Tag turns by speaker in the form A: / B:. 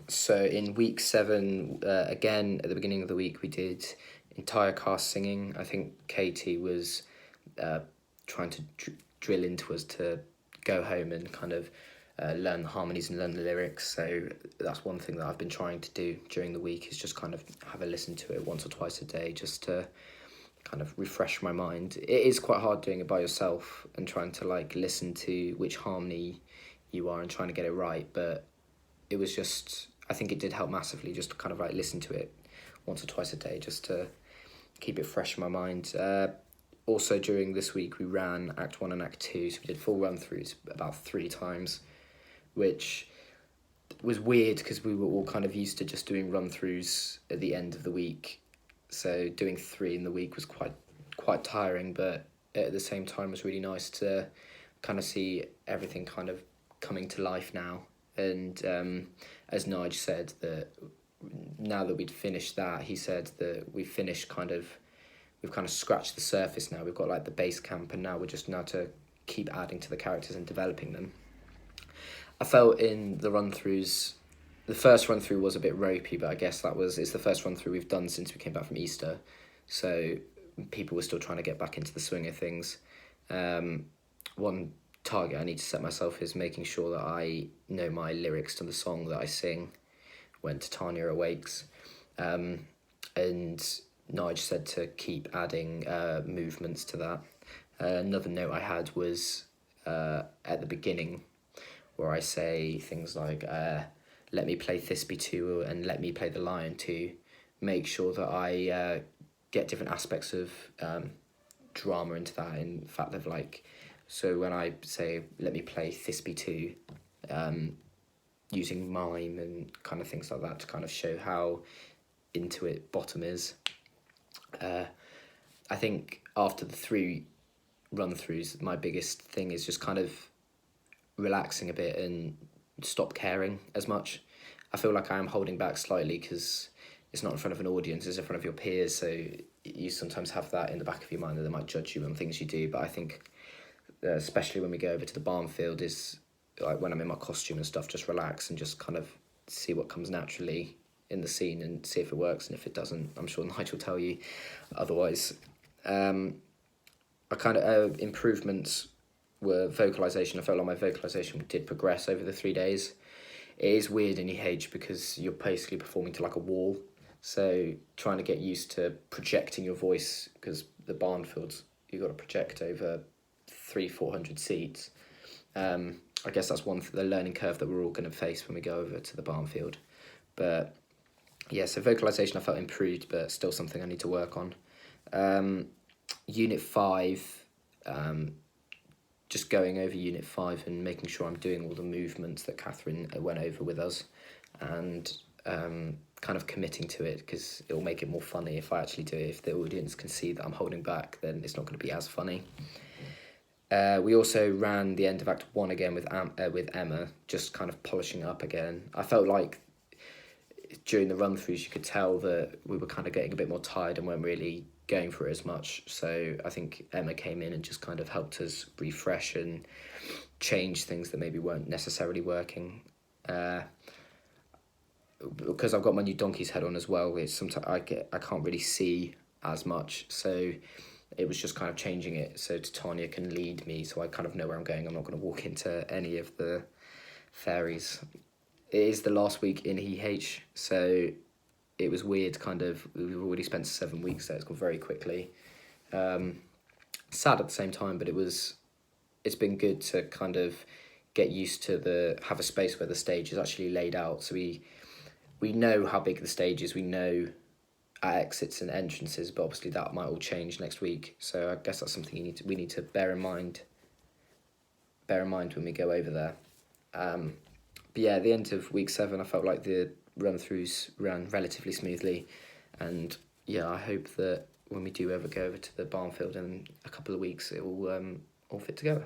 A: So in week 7, again at the beginning of the week, we did entire cast singing. I think Katie was trying to drill into us to go home and kind of learn the harmonies and learn the lyrics. So that's one thing that I've been trying to do during the week, is just kind of have a listen to it once or twice a day, just to kind of refresh my mind. It is quite hard doing it by yourself and trying to like listen to which harmony you are and trying to get it right, but it was just, I think it did help massively just to kind of like listen to it once or twice a day, just to keep it fresh in my mind. Also during this week we ran Act 1 and Act 2, so we did full run-throughs about 3 times, which was weird because we were all kind of used to just doing run-throughs at the end of the week. So doing 3 in the week was quite tiring, but at the same time it was really nice to kind of see everything kind of coming to life now. And as Nige said, that now that we'd finished that, he said that we've kind of scratched the surface now. We've got like the base camp, and now we're just now to keep adding to the characters and developing them. I felt in the run-throughs, the first run-through was a bit ropey, but I guess it's the first run-through we've done since we came back from Easter. So people were still trying to get back into the swing of things. One target I need to set myself is making sure that I know my lyrics to the song that I sing when Titania awakes. And Nige said to keep adding movements to that. Another note I had was at the beginning, where I say things like, let me play Thisbe 2 and let me play the Lion 2. Make sure that I get different aspects of drama into that, in fact of like, so when I say let me play Thisbe 2, using mime and kind of things like that to kind of show how into it Bottom is. I think after the 3 run-throughs, my biggest thing is just kind of relaxing a bit and stop caring as much. I feel like I am holding back slightly because it's not in front of an audience, it's in front of your peers, so you sometimes have that in the back of your mind that they might judge you on things you do. But I think especially when we go over to the barn field, is like when I'm in my costume and stuff, just relax and just kind of see what comes naturally in the scene and see if it works, and if it doesn't, I'm sure Nigel will tell you otherwise. I kind of improvements were vocalisation. I felt like my vocalisation did progress over the 3 days. It is weird in EH because you're basically performing to like a wall, so trying to get used to projecting your voice, because the barn fields, you've got to project over 300-400 seats. I guess that's the learning curve that we're all going to face when we go over to the barn field. But yeah, so vocalisation I felt improved, but still something I need to work on. Unit 5, just going over Unit 5 and making sure I'm doing all the movements that Catherine went over with us, and kind of committing to it, because it'll make it more funny if I actually do it. If the audience can see that I'm holding back, then it's not going to be as funny. We also ran the end of Act 1 again with Emma, just kind of polishing up again. I felt like during the run-throughs you could tell that we were kind of getting a bit more tired and weren't really going for it as much. So I think Emma came in and just kind of helped us refresh and change things that maybe weren't necessarily working. Because I've got my new donkey's head on as well, it's sometimes I can't really see as much, so it was just kind of changing it so Titania can lead me, so I kind of know where I'm going. I'm not going to walk into any of the fairies. It is the last week in EH, so it was weird, kind of, we've already spent 7 weeks there, it's gone very quickly. Sad at the same time, but it's been good to kind of get used to have a space where the stage is actually laid out, so we know how big the stage is, we know our exits and entrances, but obviously that might all change next week, so I guess that's something we need to bear in mind when we go over there. But yeah, at the end of week 7, I felt like the run-throughs ran relatively smoothly, and yeah, I hope that when we do ever go over to the barn field in a couple of weeks, it will all fit together.